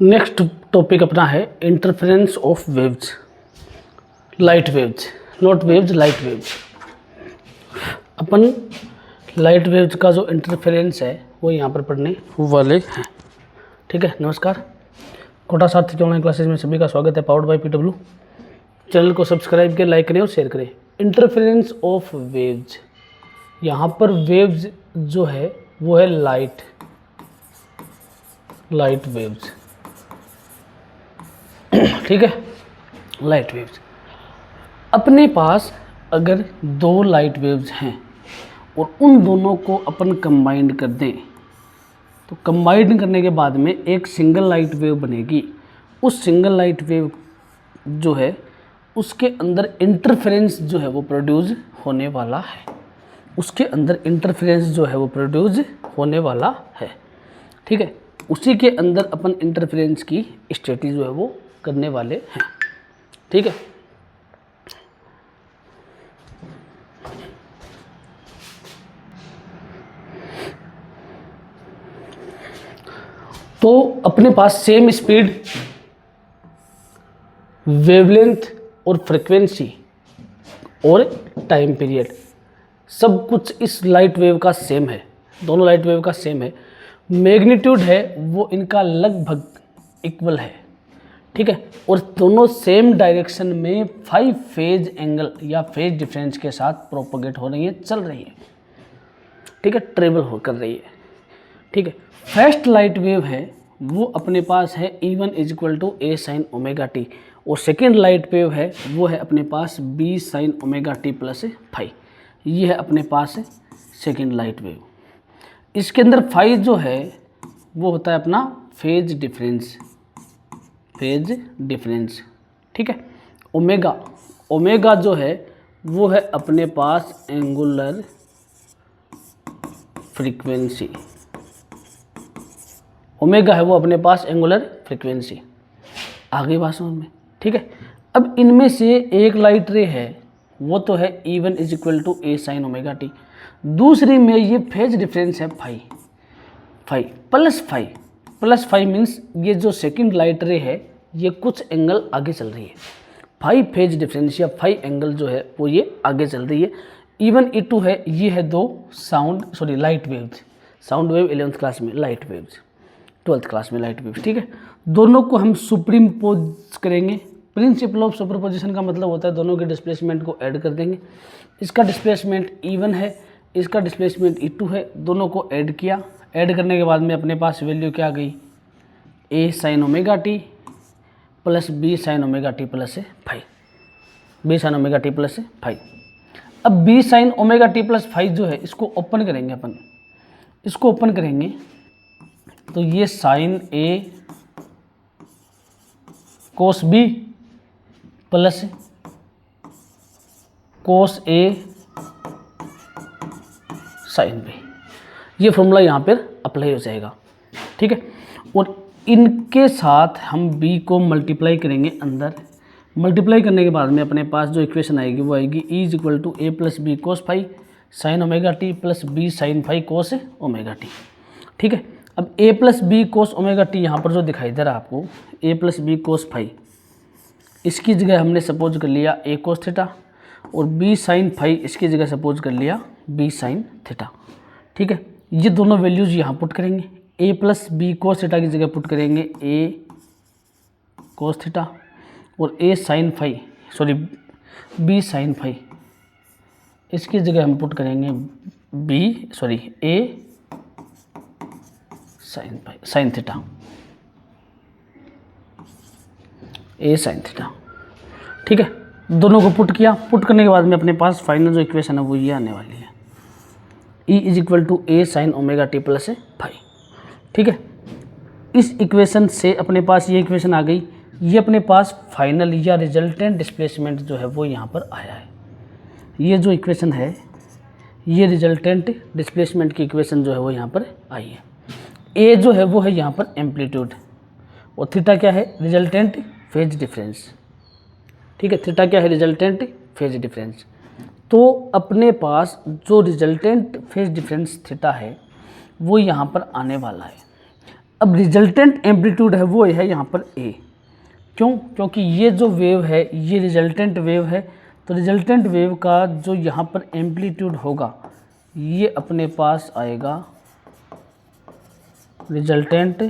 Next topic अपना है interference of waves, light waves, not waves, light waves. Upon light waves का जो interference है वो यहाँ पर पढ़ने वाले हैं। ठीक है, नमस्कार। कोटा साथी के ऑनलाइन क्लासेज में सभी का स्वागत है। Powered by PW. चैनल को सब्सक्राइब करें, लाइक करें और शेयर करें। इंटरफेरेंस ऑफ वेव्स, यहाँ पर वेव्स जो है वो है लाइट वेव्स। ठीक है, लाइट वेव्स। अपने पास अगर दो लाइट वेव्स हैं और उन दोनों को अपन कंबाइंड कर दें तो कंबाइंड करने के बाद में एक सिंगल लाइट वेव बनेगी। उस सिंगल लाइट वेव जो है उसके अंदर इंटरफेरेंस जो है वो प्रोड्यूस होने वाला है। उसके अंदर इंटरफेरेंस जो है वो प्रोड्यूस होने वाला है। ठीक है, उसी के अंदर अपन इंटरफेरेंस की स्टडी जो है वो करने वाले हैं। ठीक है, तो अपने पास सेम स्पीड, वेवलेंथ और फ्रीक्वेंसी और टाइम पीरियड सब कुछ इस लाइट वेव का सेम है। दोनों लाइट वेव का सेम है। मैग्नीट्यूड है वो इनका लगभग इक्वल है। ठीक है, और दोनों सेम डायरेक्शन में 5 फेज एंगल या फेज डिफरेंस के साथ प्रोपोगेट हो रही है, चल रही है। ठीक है, ट्रेवल हो कर रही है। ठीक है, फर्स्ट लाइट वेव है वो अपने पास है E1 = A sin omega t, और सेकेंड लाइट वेव है वो है अपने पास B sin omega t plus phi. ये है अपने पास सेकेंड लाइट वेव। इसके अंदर फाई जो है वो होता है अपना फेज डिफरेंस, फेज डिफरेंस। ठीक है, ओमेगा जो है वो है अपने पास एंगुलर फ्रीक्वेंसी। ओमेगा है वो अपने पास एंगुलर फ्रीक्वेंसी। आ गई बात समझ में? ठीक है, अब इनमें से एक लाइट रे है वो तो है E1 = A sin omega T. दूसरी में ये फेज डिफरेंस है फाई प्लस फाई मीन्स ये जो सेकंड लाइट रे है ये कुछ एंगल आगे चल रही है। फाई फेज डिफरेंस या फाई एंगल जो है वो ये आगे चल रही है। E1 E2 है, ये है दो light waves. Sound wave 11th class में, लाइट वेव्स 12th क्लास में लाइट वेव्स। ठीक है, दोनों को हम सुपरइम्पोज करेंगे। प्रिंसिपल ऑफ सुपरपोजिशन का मतलब होता है दोनों के डिस्प्लेसमेंट को ऐड कर देंगे। इसका डिस्प्लेसमेंट E1 है, इसका डिस्प्लेसमेंट E2 है, दोनों को ऐड किया। ऐड करने के बाद में अपने पास वैल्यू क्या आ गई? A sin omega t plus B sin omega t plus phi, B sin omega t plus phi. अब B sin omega t plus phi जो है इसको ओपन करेंगे अपन, इसको ओपन करेंगे तो ये sine A cos B plus cos A sine B, ये फॉर्मूला यहाँ पर अप्लाई हो जाएगा। ठीक है, और इनके साथ हम B को मल्टीप्लाई करेंगे अंदर। मल्टीप्लाई करने के बाद में अपने पास जो इक्वेशन आएगी वो आएगी E = A + B cos phi sine omega t plus B sin phi cos omega t. ठीक है, अब A + B cos omega t यहाँ पर जो दिखाई दे रहा है आपको, A + B cos फाई, इसकी जगह हमने सपोज कर लिया A cos थीटा, और B sin फाई इसकी जगह सपोज कर लिया B sin थीटा। ठीक है, ये दोनों वैल्यूज़ यहाँ पुट करेंगे। A + B cos थीटा की जगह पुट करेंगे A cos थीटा, और A sin phi B sin phi इसकी जगह हम पुट करेंगे A sin theta, A sin theta. ठीक है, दोनों को पुट किया। पुट करने के बाद में अपने पास फाइनल जो इक्वेशन है वो ये आने वाली है, E = A sin omega t plus phi. ठीक है, इस इक्वेशन से अपने पास ये इक्वेशन आ गई। ये अपने पास फाइनल या रिजल्टेंट डिस्प्लेसमेंट जो है वो यहाँ पर आया है। ये जो इक्वेशन है ये रिजल्टेंट डिस्प्लेसमेंट की इक्वेशन जो है वो यहाँ पर आई है। ए जो है वो है यहाँ पर एम्पलीट्यूड, और थीटा क्या है? Resultant phase difference. ठीक है, थीटा क्या है? Resultant phase difference. तो अपने पास जो रिजल्टेंट फेज डिफरेंस थीटा है वो यहाँ पर आने वाला है। अब रिजल्टेंट एम्पलीट्यूड है वो है यहाँ पर ए। क्यों? क्योंकि ये जो वेव है ये रिजल्टेंट वेव है, तो रिजल्टेंट वेव का जो यहाँ पर एम्पलीट्यूड होगा ये अपने पास आएगा रिजल्टेंट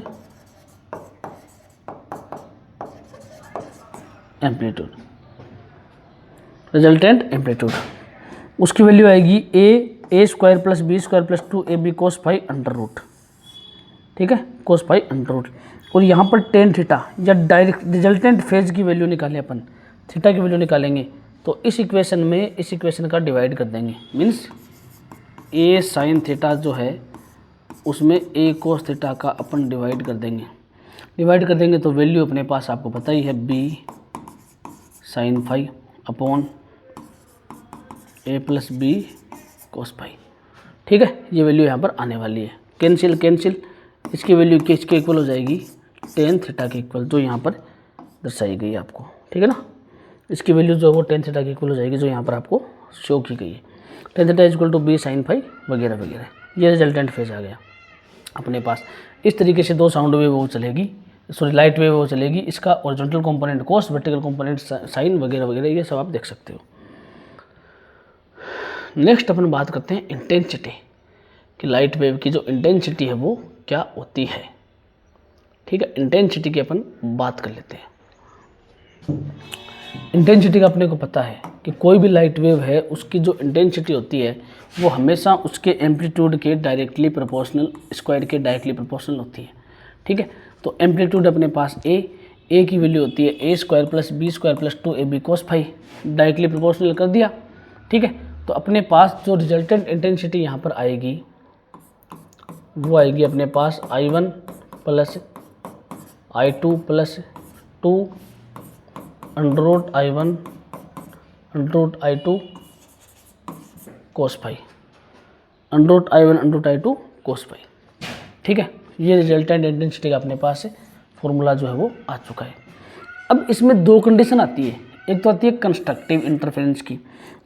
एम्पलीट्यूड। रिजल्टेंट एम्पलीट्यूड उसकी वैल्यू आएगी a square plus b square plus 2ab cos phi under root, ठीक है, कोस फाई अंडर रूट। और यहाँ पर टेन थीटा या डायरेक्ट रिजल्टेंट फेज की वैल्यू निकालें अपन, थीटा की वैल्यू निकालेंगे तो इस इक्वेशन में इस इक्वेशन का डिवाइड कर देंगे, मीन्स ए साइन थीटा जो है उसमें ए कोस थीटा का अपन डिवाइड कर देंगे। डिवाइड कर देंगे तो वैल्यू अपने पास आपको पता ही है बी साइन फाई अपॉन ए प्लस बी कोस फाई, ठीक है। ये वैल्यू यहाँ पर आने वाली है, कैंसिल कैंसिल, इसकी वैल्यू किसके इक्वल हो जाएगी, टेन थीटा के इक्वल, जो यहाँ पर दर्शाई गई है आपको, ठीक है ना। इसकी वैल्यू जो है वो टेन थीटा के इक्वल हो जाएगी, जो यहाँ पर आपको शो की गई है। Tan theta equal to B sine phi वगैरह वगैरह, ये रिजल्टेंट फेज आ गया अपने पास। इस तरीके से दो साउंड वेव वो चलेगी, सॉरी लाइट वेव वो चलेगी। इसका ओरिजिनल कंपोनेंट कोस, वर्टिकल कंपोनेंट साइन वगैरह वगैरह, ये सब आप देख सकते हो। नेक्स्ट अपन बात करते हैं इंटेंसिटी, कि लाइट वेव की जो इंटेंसिटी है वो क्या होती है, ठीक है। इंटेंसिटी की अपन बात कर लेते हैं। इंटेंसिटी का अपने को पता है कि कोई भी लाइट वेव है उसकी जो इंटेंसिटी होती है वो हमेशा उसके एम्पलीट्यूड के डायरेक्टली प्रोपोर्शनल, स्क्वायर के डायरेक्टली प्रोपोर्शनल होती है, ठीक है। तो एम्पलीट्यूड अपने पास ए की वैल्यू होती है a square plus b square plus 2ab cos phi, directly proportional कर दिया, ठीक है। तो अपने पास जो रिजल्टेंट इंटेंसिटी यहाँ पर आएगी वो आएगी अपने पास I1 plus I2 plus 2 under root I1 under root I2 cos phi, under root I1 under root I2 cos phi, ठीक है। ये रिजल्टेंट इंटेंसिटी का अपने पास फॉर्मूला जो है वो आ चुका है। अब इसमें दो कंडीशन आती है, एक तो आती है कंस्ट्रक्टिव इंटरफेरेंस की,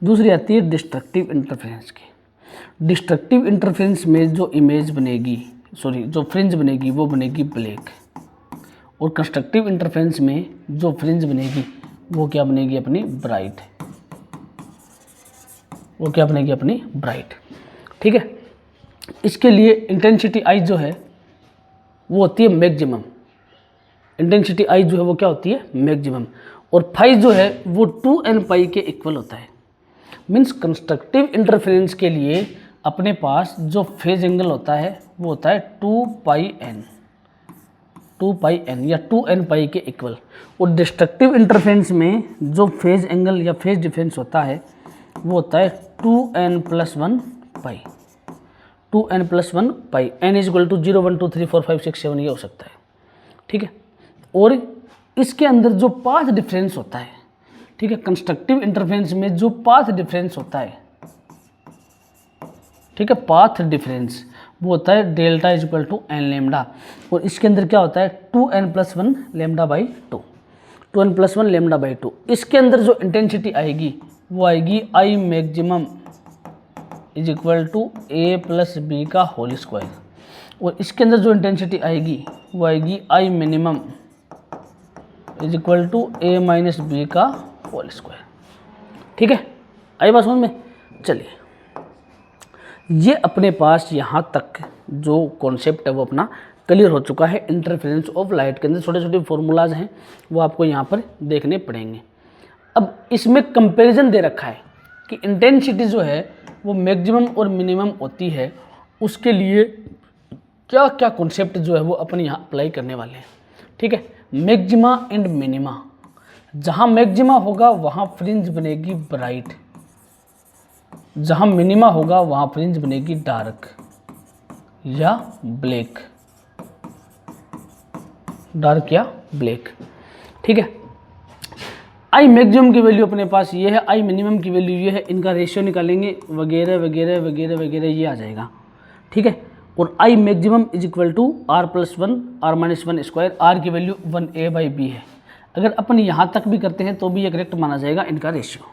दूसरी आती है डिस्ट्रक्टिव इंटरफेरेंस की। डिस्ट्रक्टिव इंटरफेरेंस में जो इमेज बनेगी, सॉरी जो फ्रिंज बनेगी वो बनेगी ब्लैक, और कंस्ट्रक्टिव इंटरफेरेंस में जो फ्रिंज बनेगी वो क्या बनेगी अपनी ब्राइट, वो क्या बनेगी अपनी ब्राइट, ठीक है। इसके लिए इंटेंसिटी आई जो है वो होती है मैक्सिमम, इंटेंसिटी आई जो है वो क्या होती है मैक्सिमम, और फाई जो है वो 2n पाई के इक्वल होता है। मीन्स कंस्ट्रक्टिव इंटरफेरेंस के लिए अपने पास जो फेज एंगल होता है वो होता है 2 पाई n या 2n पाई के इक्वल, और डिस्ट्रक्टिव इंटरफेरेंस में जो फेज एंगल या फेज डिफरेंस होता है वो होता है 2n + 1 पाई, 2n + 1 पाई, n = 0 1 2 3 4 5 6 7 ये हो सकता है, ठीक है। और इसके अंदर जो पाथ डिफरेंस होता है, ठीक है, कंस्ट्रक्टिव इंटरफेरेंस में जो पाथ डिफरेंस होता है, ठीक है, पाथ डिफरेंस वो होता है डेल्टा = n लैम्डा, और इसके अंदर क्या होता है 2n + 1 λ/2, 2n + 1 λ/2। इसके अंदर जो इंटेंसिटी आएगी वो आएगी I मैक्सिमम = a + b का होल स्क्वायर, और इसके अंदर जो इंटेंसिटी आएगी वो आएगी I मिनिमम = a - b का होल स्क्वायर, ठीक है। आई बात समझ में? चलिए, ये अपने पास यहाँ तक जो कॉन्सेप्ट है वो अपना क्लियर हो चुका है। इंटरफेरेंस ऑफ लाइट के अंदर छोटे छोटे फॉर्मूलाज हैं वो आपको यहाँ पर देखने पड़ेंगे। अब इसमें कंपैरिजन दे रखा है कि इंटेंसिटी जो है वो मैक्सिमम और मिनिमम होती है, उसके लिए क्या क्या कॉन्सेप्ट जो है वो अपन यहाँ अप्लाई करने वाले हैं, ठीक है। मैक्सिमा एंड मिनिमा, जहाँ मैक्सिमा होगा वहाँ फ्रिंज बनेगी ब्राइट, जहाँ मिनिमा होगा वहाँ फ्रिंज बनेगी डार्क या ब्लैक, डार्क या ब्लैक, ठीक है। आई मैक्सिमम की वैल्यू अपने पास ये है, आई मिनिमम की वैल्यू ये है, इनका रेशियो निकालेंगे वगैरह वगैरह वगैरह वगैरह ये आ जाएगा, ठीक है। और I maximum = r + 1 r - 1 square, r की वैल्यू 1a/b है। अगर अपन यहाँ तक भी करते हैं तो भी ये करेक्ट माना जाएगा इनका रेशियो,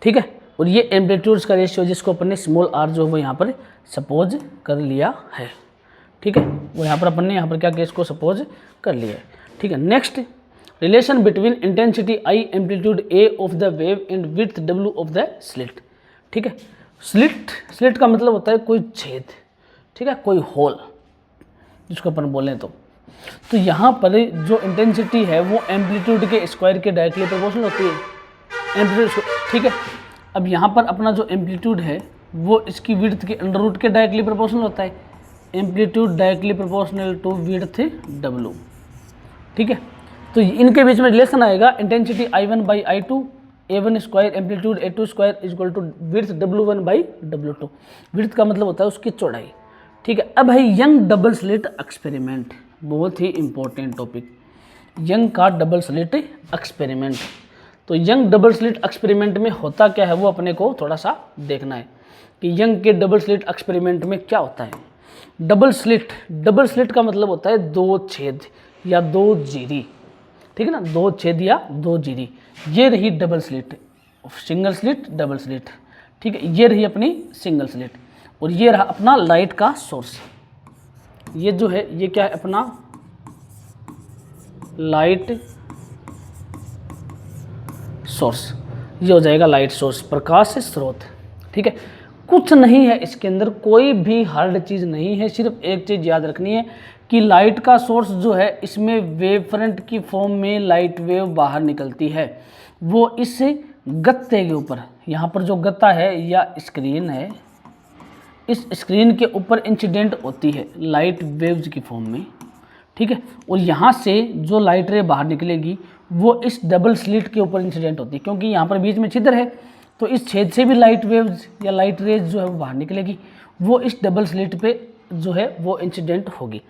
ठीक है। और ये एम्पलीट्यूड्स का रेशियो जिसको अपन ने स्मॉल r जो है वो यहाँ पर सपोज कर लिया है, ठीक। ठीक है, वो यहाँ पर अपन ने यहाँ पर क्या केस को सपोज कर लिया है। ठीक है, next relation between intensity I, amplitude A of the wave and width W of the slit. ठीक है, स्लिट का मतलब होता है कोई छेद, ठीक है, कोई होल जिसको अपन बोलें तो यहाँ पर जो इंटेंसिटी है वो एम्पलीट्यूड के स्क्वायर के डायरेक्टली प्रोपोर्शनल होती है, एम्पलीट्यूड। ठीक है, अब यहाँ पर अपना जो एम्पलीट्यूड है वो इसकी विड्थ के अंडर रूट के डायरेक्टली प्रोपोर्शनल होता है, amplitude directly proportional to width W. ठीक है, तो इनके बीच में रिलेशन आएगा intensity I1 by I2, A1 square amplitude A2 square equal to width W1 by W2। Width का मतलब होता है उसकी चौड़ाई। ठीक है, अब है यंग डबल स्लिट एक्सपेरिमेंट, बहुत ही इंपॉर्टेंट टॉपिक, यंग का डबल स्लिट एक्सपेरिमेंट। तो यंग डबल स्लिट एक्सपेरिमेंट में होता क्या है वो अपने को थोड़ा सा देखना है कि यंग के डबल स्लिट एक्सपेरिमेंट में क्या होता है। डबल स्लिट का मतलब होता है दो छेद या दो जीरी, ठीक है ना, दो छेद या दो जीरी। ये रही double slit, single slit, double slit. ठीक है, ये रही अपनी सिंगल स्लिट और ये रहा अपना लाइट का सोर्स। ये जो है ये क्या है अपना लाइट सोर्स, ये हो जाएगा लाइट सोर्स, प्रकाश स्रोत। ठीक है, कुछ नहीं है इसके अंदर, कोई भी हार्ड चीज़ नहीं है, सिर्फ एक चीज़ याद रखनी है कि लाइट का सोर्स जो है इसमें वेव फ्रंट की फॉर्म में लाइट वेव बाहर निकलती है, वो इस गत्ते के ऊपर, यहाँ पर जो गत्ता है या स्क्रीन है, इस स्क्रीन के ऊपर इंसिडेंट होती है लाइट वेव्स की फॉर्म में। ठीक है, और यहाँ से जो लाइट रे बाहर निकलेगी वो इस डबल स्लिट के ऊपर इंसिडेंट होती है, क्योंकि यहाँ पर बीच में छिद्र है तो इस छेद से भी लाइट वेव्स या लाइट रेज जो है वो बाहर निकलेगी, वो इस डबल स्लिट पे जो है वो इंसिडेंट होगी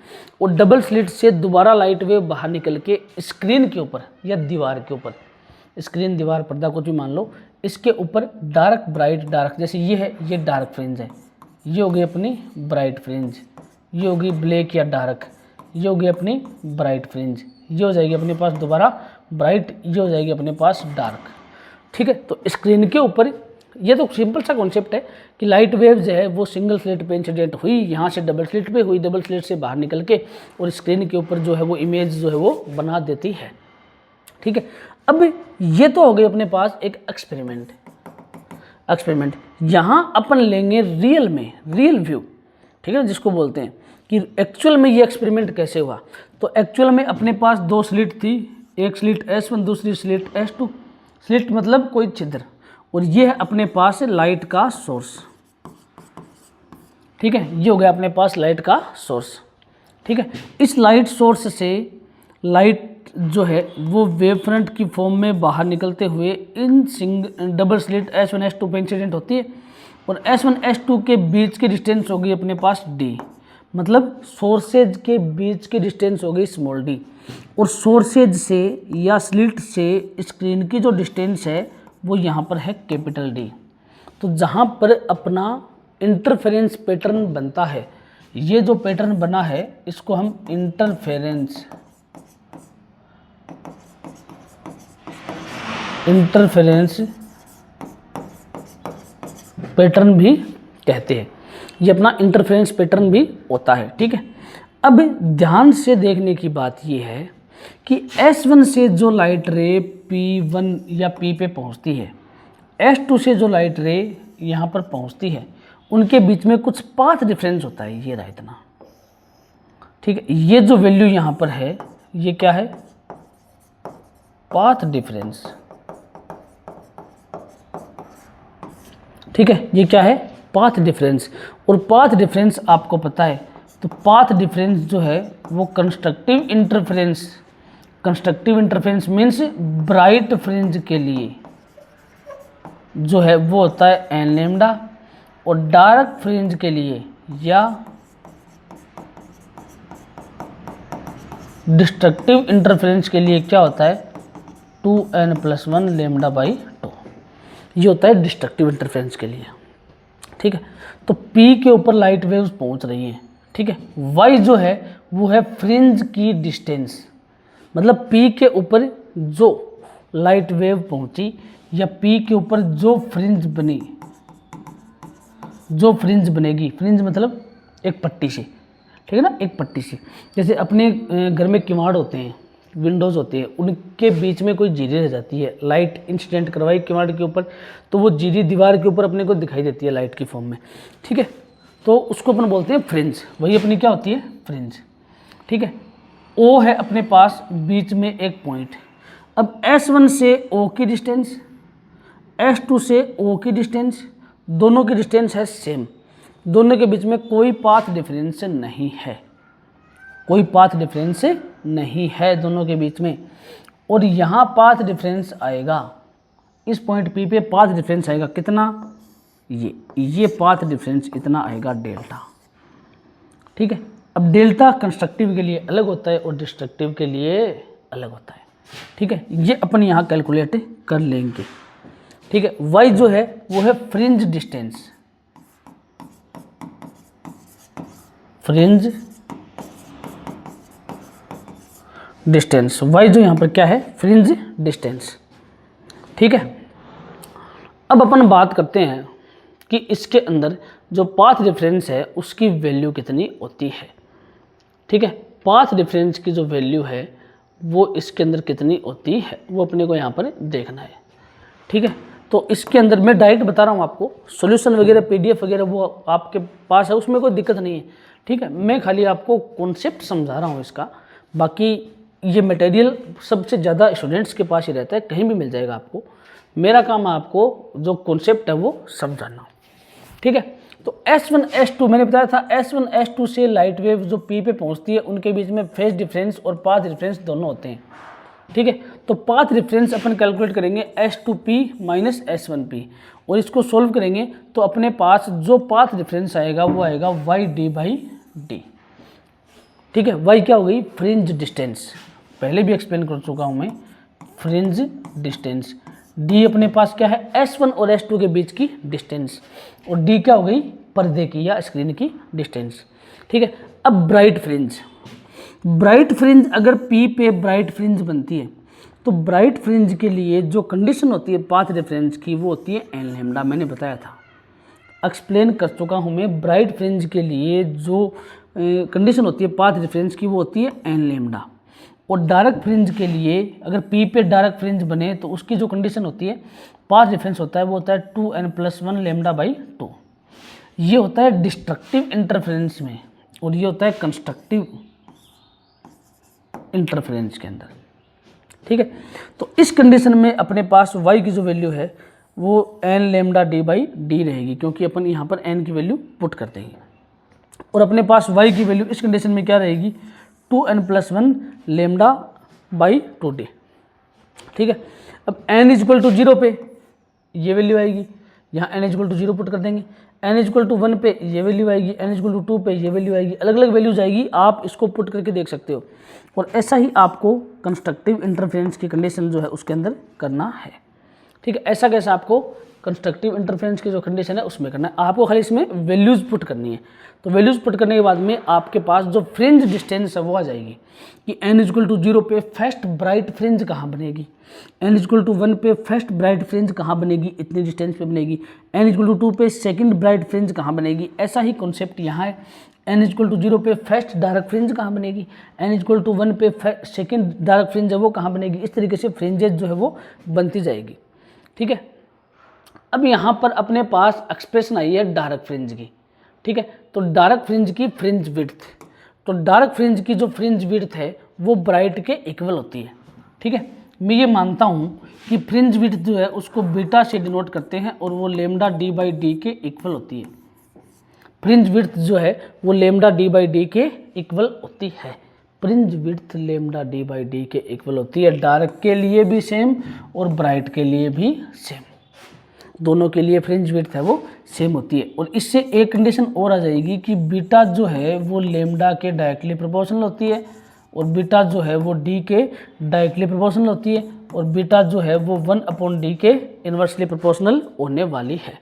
और डबल स्लिट से दोबारा लाइट वेव बाहर निकल के स्क्रीन के ऊपर या दीवार के ऊपर, स्क्रीन दीवार पर्दा कुछ भी मान लो, इसके ऊपर डार्क ब्राइट डार्क, जैसे ये है ये डार्क फ्रिंज है, ये होगी अपनी ब्राइट फ्रिंज, ये होगी ब्लैक या डार्क, ये होगी अपनी ब्राइट फ्रिंज, ये हो जाएगी अपने पास दोबारा ब्राइट, ये हो जाएगी अपने पास डार्क। ठीक है, तो स्क्रीन के ऊपर ये तो सिंपल सा कॉन्सेप्ट है कि लाइट वेव जो है वो सिंगल स्लिट पे इंसिडेंट हुई, यहाँ से डबल स्लिट पे हुई, डबल स्लिट से बाहर निकल के और स्क्रीन के ऊपर जो है वो इमेज जो है वो बना देती है। ठीक है, अब ये तो हो गई अपने पास एक एक्सपेरिमेंट। यहाँ अपन लेंगे रियल में, रियल व्यू, ठीक है, जिसको बोलते हैं कि एक्चुअल में ये एक्सपेरिमेंट कैसे हुआ। तो एक्चुअल में अपने पास दो स्लिट थी, एक स्लिट S1 दूसरी स्लिट S2, स्लिट मतलब कोई छिद्र, और ये है अपने पास लाइट का सोर्स। ठीक है, ये हो गया अपने पास लाइट का सोर्स। ठीक है, इस लाइट सोर्स से लाइट जो है वो वेव फ्रंट की फॉर्म में बाहर निकलते हुए in double slit S1 S2 पे इंसिडेंट होती है और S1 S2 के बीच की डिस्टेंस होगी अपने पास D, मतलब सोर्सेज के बीच की डिस्टेंस होगी स्मॉल d, और सोर्सेज से या स्लिट से स्क्रीन की जो डिस्टेंस है वो यहाँ पर है कैपिटल D। तो जहाँ पर अपना इंटरफेरेंस पैटर्न बनता है, ये जो पैटर्न बना है इसको हम इंटरफेरेंस पैटर्न भी कहते हैं, ये अपना इंटरफेरेंस पैटर्न भी होता है। ठीक है, अब ध्यान से देखने की बात ये है कि S1 से जो लाइट रे P1 या P पे पहुंचती है, S2 से जो लाइट रे यहाँ पर पहुंचती है, उनके बीच में कुछ पाथ डिफरेंस होता है, ये रहा इतना। ठीक है, ये जो वैल्यू यहाँ पर है ये क्या है, पाथ डिफरेंस। ठीक है, ये क्या है, पाथ डिफरेंस। और पाथ डिफरेंस आपको पता है, तो पाथ डिफरेंस जो है वो constructive interference means bright fringe के लिए जो है वो होता है एन लेमडा, और डार्क फ्रिंज के लिए या डिस्ट्रक्टिव इंटरफेरेंस के लिए क्या होता है 2n+1 लेमडा बाई 2, ये होता है डिस्ट्रक्टिव इंटरफेरेंस के लिए। ठीक है, तो P के ऊपर लाइट वेव्स पहुंच रही हैं। ठीक है, Y जो है वो है फ्रिंज की डिस्टेंस, मतलब P के ऊपर जो लाइट वेव पहुंची या P के ऊपर जो फ्रिंज बनेगी, फ्रिंज मतलब एक पट्टी से, ठीक है ना, एक पट्टी सी। जैसे अपने घर में किवाड़ होते हैं, विंडोज़ होती है, उनके बीच में कोई जीरी रह जाती है, लाइट इंसिडेंट करवाई किवाड़ के ऊपर तो वो जीरी दीवार के ऊपर अपने को दिखाई देती है लाइट की फॉर्म में, ठीक है। तो उसको अपन बोलते हैं फ्रिंज, वही अपनी क्या होती है, फ्रिंज, ठीक है। ओ है अपने पास बीच में एक पॉइंट। अब S1 से O की डिस्टेंस, S2 से O की डिस्टेंस, दोनों की डिस्टेंस है सेम, दोनों के बीच में कोई पाथ डिफरेंस नहीं है, कोई पाथ डिफरेंस नहीं है दोनों के बीच में। और यहाँ पाथ डिफरेंस आएगा, इस पॉइंट P पे पाथ डिफरेंस आएगा कितना, ये पाथ डिफरेंस इतना आएगा डेल्टा, ठीक है। अब डेल्टा कंस्ट्रक्टिव के लिए अलग होता है और डिस्ट्रक्टिव के लिए अलग होता है, ठीक है। ये अपन यहाँ कैलकुलेट कर लेंगे, ठीक है। y जो है वो है fringe distance, fringe distance, y जो यहाँ पर क्या है, फ्रिंज डिस्टेंस, ठीक है। अब अपन बात करते हैं कि इसके अंदर जो पाथ डिफरेंस है उसकी वैल्यू कितनी होती है, ठीक है। पाथ डिफरेंस की जो वैल्यू है वो इसके अंदर कितनी होती है वो अपने को यहाँ पर देखना है, ठीक है। तो इसके अंदर मैं डायरेक्ट बता रहा हूँ आपको, सॉल्यूशन वगैरह PDF वगैरह वो आपके पास है, उसमें कोई दिक्कत नहीं है, ठीक है। मैं खाली आपको कॉन्सेप्ट समझा रहा हूँ इसका, बाकी ये मटेरियल सबसे ज़्यादा स्टूडेंट्स के पास ही रहता है, कहीं भी मिल जाएगा आपको। मेरा काम है आपको जो कॉन्सेप्ट है वो समझाना, ठीक है। तो S1 S2 मैंने बताया था, S1 S2 से लाइट वेव जो P पे पहुंचती है उनके बीच में फेज डिफरेंस और पाथ डिफरेंस दोनों होते हैं, ठीक है। तो पाथ डिफरेंस अपन कैलकुलेट करेंगे S2P माइनस S1P, और इसको सोल्व करेंगे तो अपने पास जो पाथ डिफरेंस आएगा वो आएगा YD/D, ठीक है। Y क्या हो गई, फ्रिंज डिस्टेंस, पहले भी एक्सप्लेन कर चुका हूँ मैं, फ्रिंज डिस्टेंस। D अपने पास क्या है, S1 और S2 के बीच की डिस्टेंस, और D क्या हो गई, पर्दे की या स्क्रीन की डिस्टेंस, ठीक है। अब ब्राइट फ्रिंज, ब्राइट फ्रिंज अगर P पे ब्राइट फ्रिंज बनती है तो ब्राइट फ्रिंज के लिए जो कंडीशन होती है पाथ डिफरेंस की वो होती है n लैम्डा, मैंने बताया था, एक्सप्लेन कर चुका हूँ मैं। ब्राइट फ्रिंज के लिए जो कंडीशन होती है पाथ डिफरेंस की वो होती है n लैम्डा, और डार्क फ्रिंज के लिए अगर P पे डार्क फ्रिंज बने तो उसकी जो कंडीशन होती है पाथ डिफरेंस होता है वो होता है 2n+1 λ/2। ये होता है डिस्ट्रक्टिव इंटरफेरेंस में, और ये होता है कंस्ट्रक्टिव इंटरफेरेंस के अंदर, ठीक है। तो इस कंडीशन में अपने पास y की जो वैल्यू है वो n λD/D रहेगी, क्योंकि अपन यहाँ पर n की वैल्यू पुट कर देंगे, और अपने पास y की वैल्यू इस कंडीशन में क्या रहेगी, 2n+1 λ/2D, ठीक है। अब n = 0 पे ये वैल्यू आएगी, यहाँ n = 0 पुट कर देंगे, n = 1 पे ये वैल्यू आएगी, n = 2 पे ये वैल्यू आएगी, अलग अलग वैल्यूज आएगी, आप इसको पुट करके देख सकते हो। और ऐसा ही आपको कंस्ट्रक्टिव इंटरफेरेंस की कंडीशन जो है उसके अंदर करना है, ठीक है। ऐसा कैसा आपको कंस्ट्रक्टिव इंटरफेरेंस की जो कंडीशन है उसमें करना है, आपको खाली इसमें वैल्यूज़ पुट करनी है। तो वैल्यूज़ पुट करने के बाद में आपके पास जो फ्रिंज डिस्टेंस है वो आ जाएगी कि n = 0 पे फर्स्ट ब्राइट फ्रिंज कहाँ बनेगी, n = 1 पे फर्स्ट ब्राइट फ्रिंज कहाँ बनेगी, इतनी डिस्टेंस पे बनेगी, n = 2 पे सेकंड ब्राइट फ्रिंज कहाँ बनेगी। ऐसा ही कॉन्सेप्ट यहाँ है, n = 0 पे फर्स्ट डार्क फ्रिंज कहाँ बनेगी, n = 1 पे सेकंड डार्क फ्रिंज है वो कहाँ बनेगी। इस तरीके से फ्रिंजेस जो है वो बनती जाएगी, ठीक है। अब यहाँ पर अपने पास एक्सप्रेशन आई है डार्क फ्रिंज की, ठीक है। तो डार्क फ्रिंज की फ्रिंज विड्थ, तो डार्क फ्रिंज की जो फ्रिंज विड्थ है वो ब्राइट के इक्वल होती है, ठीक है। मैं ये मानता हूँ कि फ्रिंज विड्थ जो है उसको बीटा से डिनोट करते हैं और वो λD/D के इक्वल होती है। फ्रिंज विड्थ जो है वो λD/D के इक्वल होती है, फ्रिंज विड्थ λD/D के इक्वल होती है, डार्क के लिए भी सेम और ब्राइट के लिए भी सेम, दोनों के लिए फ्रिंज विड्थ है वो सेम होती है। और इससे एक कंडीशन और आ जाएगी कि बीटा जो है वो लैम्डा के डायरेक्टली प्रोपोर्शनल होती है, और बीटा जो है वो D के डायरेक्टली प्रोपोर्शनल होती है, और बीटा जो है वो 1/D के इन्वर्सली प्रोपोर्शनल होने वाली है,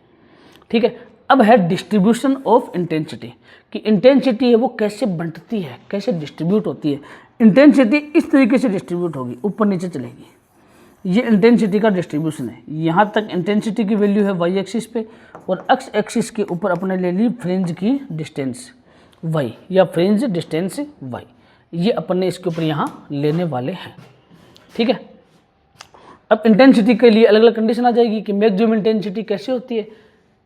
ठीक है। अब है डिस्ट्रीब्यूशन ऑफ इंटेंसिटी, कि इंटेंसिटी है वो कैसे बंटती है, कैसे डिस्ट्रीब्यूट होती है। इंटेंसिटी इस तरीके से डिस्ट्रीब्यूट होगी, ऊपर नीचे चलेगी, ये इंटेंसिटी का डिस्ट्रीब्यूशन है। यहाँ तक इंटेंसिटी की वैल्यू है y एक्सिस पे, और x एक्सिस के ऊपर अपने ले ली फ्रिंज की डिस्टेंस, y या फ्रिंज डिस्टेंस y, ये अपन ने इसके ऊपर यहाँ लेने वाले हैं। ठीक है, अब इंटेंसिटी के लिए अलग अलग कंडीशन आ जाएगी कि मैक्सिमम इंटेंसिटी कैसे होती है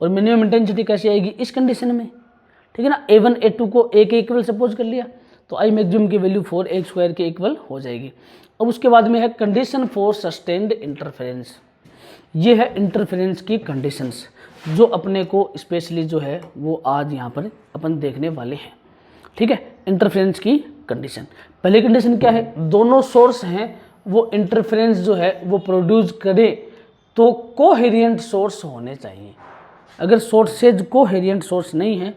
और मिनिमम इंटेंसिटी कैसे आएगी इस कंडीशन में। ठीक है ना, A1 A2 को A के इक्वल सपोज कर लिया तो I मैक्सिमम की वैल्यू 4A² के इक्वल हो जाएगी। अब उसके बाद में है कंडीशन फॉर सस्टेन्ड इंटरफेरेंस। ये है इंटरफेरेंस की कंडीशंस जो अपने को स्पेशली जो है वो आज यहाँ पर अपन देखने वाले हैं। ठीक है, इंटरफेरेंस की कंडीशन, पहली कंडीशन क्या है, दोनों सोर्स हैं वो इंटरफेरेंस जो है वो प्रोड्यूस करे तो कोहेरिएंट सोर्स होने चाहिए। अगर सोर्सेज कोहेरिएंट सोर्स नहीं है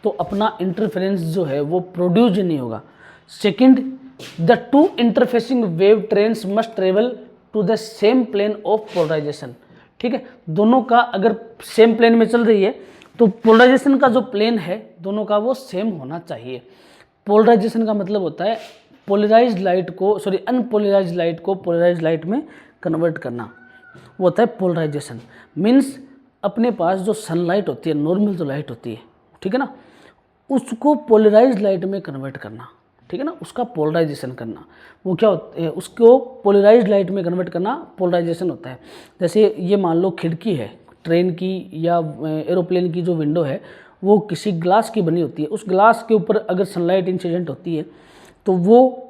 तो अपना इंटरफेरेंस जो है वो प्रोड्यूस नहीं होगा। Second, the two interfacing wave trains must travel to the same plane of polarisation. ठीक है, दोनों का अगर सेम प्लेन में चल रही है तो पोलराइजेशन का जो प्लेन है दोनों का वो सेम होना चाहिए। पोलराइजेशन का मतलब होता है पोलराइज्ड लाइट को अनपोलराइज्ड लाइट को पोलराइज्ड लाइट में कन्वर्ट करना, वो होता है पोलराइजेशन। मीन्स अपने पास जो सनलाइट होती है, नॉर्मल जो लाइट होती है, ठीक है ना, उसको पोलराइज्ड लाइट में कन्वर्ट करना। ठीक है ना, उसका पोलराइजेशन करना, वो क्या होता है, उसको पोलराइज्ड लाइट में कन्वर्ट करना पोलराइजेशन होता है। जैसे ये मान लो खिड़की है ट्रेन की या एरोप्लेन की, जो विंडो है वो किसी ग्लास की बनी होती है, उस ग्लास के ऊपर अगर सनलाइट इंसिडेंट होती है तो वो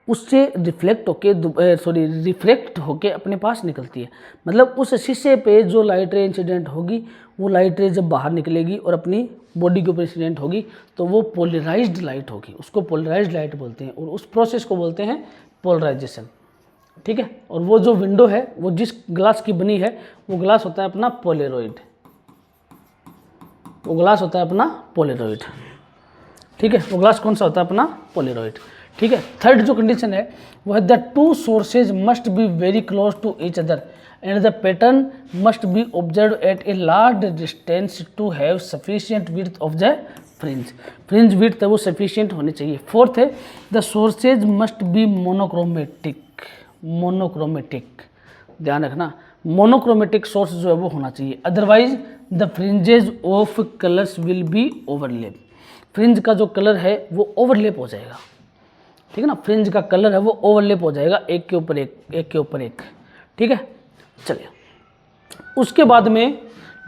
उससे रिफ्लेक्ट होके अपने पास निकलती है। मतलब उस शीशे पे जो लाइट रे इंसिडेंट होगी वो लाइट रे जब बाहर निकलेगी और अपनी बॉडी के ऊपर इंसिडेंट होगी तो वो पोलराइज्ड लाइट होगी, उसको पोलराइज्ड लाइट बोलते हैं और उस प्रोसेस को बोलते हैं पोलराइजेशन। ठीक है, और वो जो विंडो है वो जिस ग्लास की बनी है वो ग्लास होता है अपना पोलेरॉइड, वो ग्लास होता है अपना पोलेरॉइड। ठीक है, वो ग्लास कौन सा होता है अपना पोलेरॉइड। ठीक है, थर्ड जो कंडीशन है वो है the two sources must be very close to each other and the pattern must be observe at a large distance to have sufficient width of the fringe. Fringe width है वो sufficient होनी चाहिए। Fourth है the sources must be monochromatic. Monochromatic ध्यान रखना, monochromatic source जो है वो होना चाहिए, otherwise the fringes of colours will be overlap. Fringe का जो कलर है वो ओवरलैप हो जाएगा। ठीक है ना, फ्रिंज का कलर है वो ओवरलैप हो जाएगा, एक के ऊपर एक, एक के ऊपर एक। ठीक है, चलिए उसके बाद में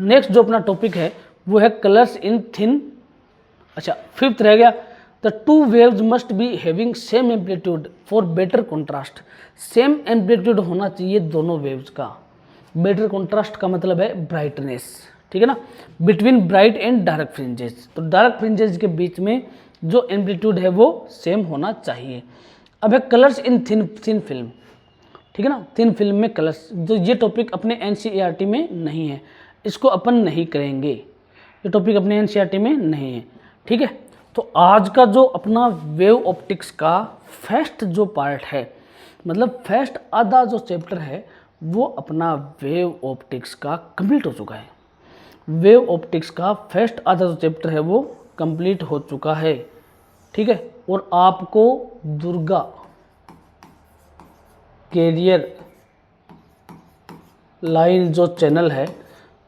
नेक्स्ट जो अपना टॉपिक है वो है कलर्स इन थिन। अच्छा, फिफ्थ रह गया, the two waves must be having same amplitude for better contrast. Same amplitude होना चाहिए दोनों वेव्स का। बेटर कॉन्ट्रास्ट का मतलब है ब्राइटनेस। ठीक है ना, between bright and dark fringes, तो डार्क फ्रिंजेस के बीच में जो एम्पलीट्यूड है वो सेम होना चाहिए। अब है कलर्स इन थिन फिल्म। ठीक है ना, थिन फिल्म में कलर्स, जो ये टॉपिक अपने एनसीईआरटी में नहीं है, इसको अपन नहीं करेंगे, ये टॉपिक अपने एनसीईआरटी में नहीं है। ठीक है, तो आज का जो अपना वेव ऑप्टिक्स का फर्स्ट जो पार्ट है, मतलब फर्स्ट आधा जो चैप्टर है वो अपना वेव ऑप्टिक्स का कंप्लीट हो चुका है। वेव ऑप्टिक्स का फर्स्ट आधा जो चैप्टर है वो कंप्लीट हो चुका है। ठीक है, और आपको दुर्गा कैरियर लाइन जो चैनल है,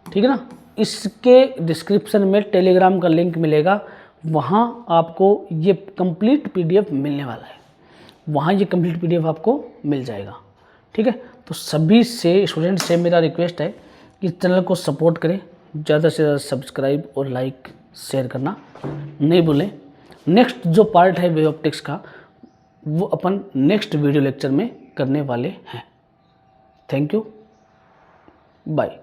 ठीक है ना, इसके डिस्क्रिप्शन में टेलीग्राम का लिंक मिलेगा, वहाँ आपको ये कंप्लीट पीडीएफ मिलने वाला है, वहाँ ये कंप्लीट पीडीएफ आपको मिल जाएगा। ठीक है, तो सभी से स्टूडेंट से मेरा रिक्वेस्ट है कि चैनल को सपोर्ट करें, ज़्यादा से ज़्यादा सब्सक्राइब और लाइक शेयर करना नहीं भूलें। नेक्स्ट जो पार्ट है वेव ऑप्टिक्स का वो अपन नेक्स्ट वीडियो लेक्चर में करने वाले हैं। Thank you, bye.